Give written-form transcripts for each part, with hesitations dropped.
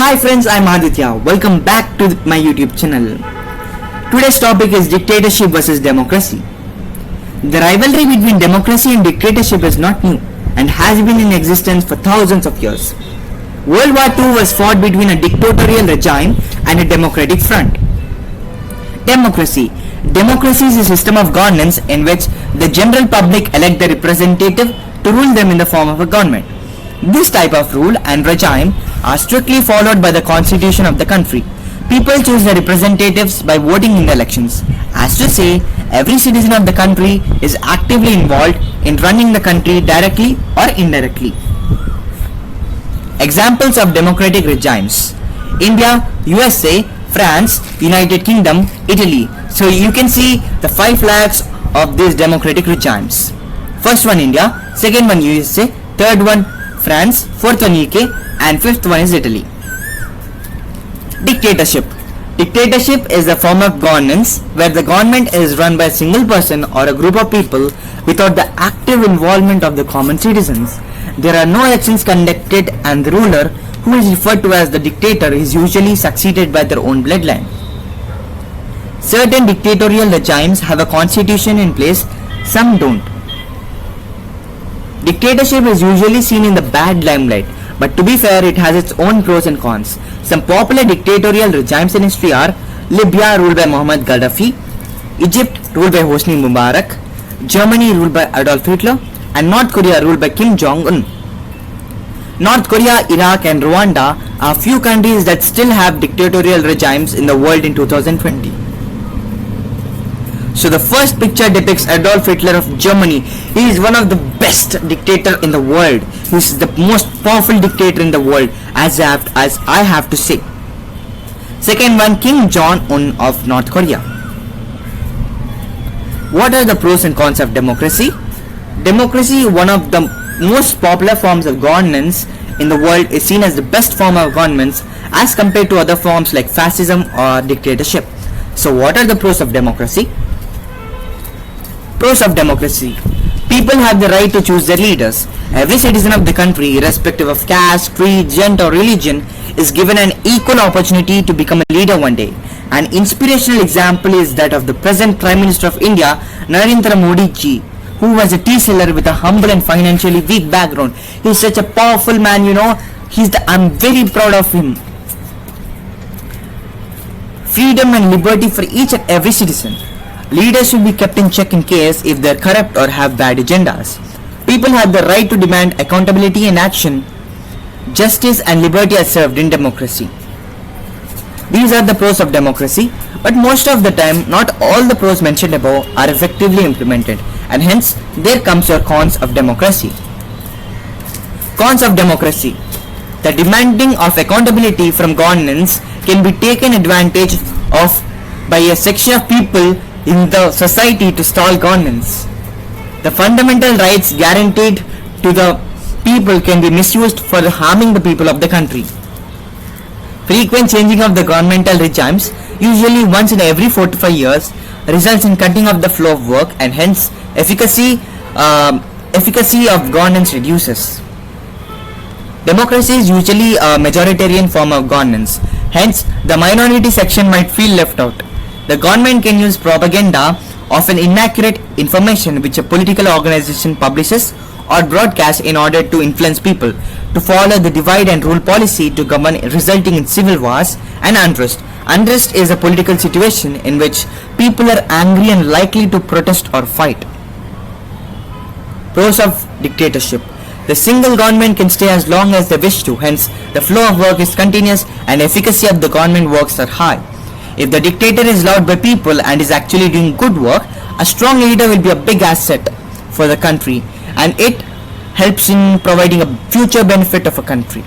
Hi friends, I'm Aditya. Welcome back to my YouTube channel. Today's topic is dictatorship versus democracy. The rivalry between democracy and dictatorship is not new and has been in existence for thousands of years. World War II was fought between a dictatorial regime and a democratic front. Democracy. Democracy is a system of governance in which the general public elect the representative to rule them in the form of a government. This type of rule and regime are strictly followed by the constitution of the country. People choose their representatives by voting in the elections. As to say, every citizen of the country is actively involved in running the country directly or indirectly. Examples of democratic regimes: India, USA, France, United Kingdom, Italy. So you can see the 5 flags of these democratic regimes. First one India, second one USA, third one France, fourth one UK, and fifth one is Italy. Dictatorship. Dictatorship is a form of governance where the government is run by a single person or a group of people without the active involvement of the common citizens. There are no elections conducted and the ruler, who is referred to as the dictator, is usually succeeded by their own bloodline. Certain dictatorial regimes have a constitution in place, some don't. Dictatorship is usually seen in the bad limelight, but to be fair, it has its own pros and cons. Some popular dictatorial regimes in history are Libya, ruled by Muammar Gaddafi; Egypt, ruled by Hosni Mubarak; Germany, ruled by Adolf Hitler; and North Korea, ruled by Kim Jong-un. North Korea, Iraq, and Rwanda are few countries that still have dictatorial regimes in the world in 2020. So the first picture depicts Adolf Hitler of Germany. He is one of the best dictator in the world. He is the most powerful dictator in the world, as I have to say. Second one, Kim Jong-un of North Korea. What are the pros and cons of democracy? Democracy, one of the most popular forms of governance in the world, is seen as the best form of governance as compared to other forms like fascism or dictatorship. So what are the pros of democracy? Pros of democracy. People have the right to choose their leaders. Every citizen of the country, irrespective of caste, creed, gender or religion, is given an equal opportunity to become a leader one day. An inspirational example is that of the present Prime Minister of India, Narendra Modi ji, who was a tea seller with a humble and financially weak background. He is such a powerful man, I'm very proud of him. Freedom and liberty for each and every citizen. Leaders should be kept in check in case if they are corrupt or have bad agendas. People have the right to demand accountability and action. Justice and liberty are served in democracy. These are the pros of democracy, but most of the time not all the pros mentioned above are effectively implemented, and hence there comes your cons of democracy. Cons of democracy. The demanding of accountability from governance can be taken advantage of by a section of people in the society to stall governance. The fundamental rights guaranteed to the people can be misused for harming the people of the country. Frequent changing of the governmental regimes, usually once in every 4 to 5 years, results in cutting off the flow of work, and hence efficacy of governance reduces. Democracy is usually a majoritarian form of governance. Hence, the minority section might feel left out. The government can use propaganda, often inaccurate information which a political organization publishes or broadcasts in order to influence people to follow the divide and rule policy to govern, resulting in civil wars and unrest. Unrest is a political situation in which people are angry and likely to protest or fight. Pros of dictatorship. The single government can stay as long as they wish to, hence the flow of work is continuous and efficacy of the government works are high. If the dictator is loved by people and is actually doing good work, a strong leader will be a big asset for the country, and it helps in providing a future benefit of a country.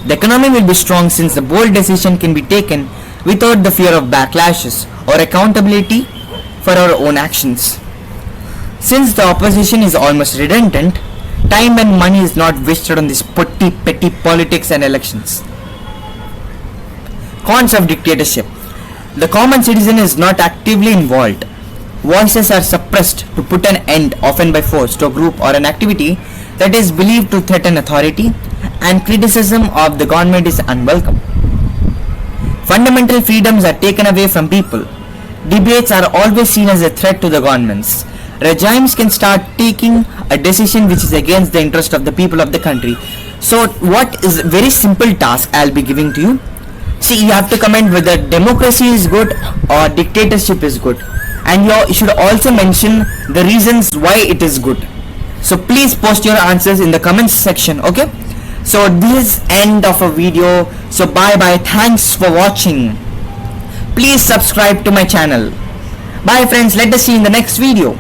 The economy will be strong since the bold decision can be taken without the fear of backlashes or accountability for our own actions. Since the opposition is almost redundant, time and money is not wasted on this petty politics and elections. Cons of dictatorship. The common citizen is not actively involved. Voices are suppressed to put an end, often by force, to a group or an activity that is believed to threaten authority. and criticism of the government is unwelcome. Fundamental freedoms are taken away from people. Debates are always seen as a threat to the governments. Regimes can start taking a decision which is against the interest of the people of the country. So what is a very simple task I'll be giving to you. See, you have to comment whether democracy is good or dictatorship is good. And you should also mention the reasons why it is good. So please post your answers in the comments section, okay? So this is end of a video. So bye bye, thanks for watching. Please subscribe to my channel. Bye friends, let us see in the next video.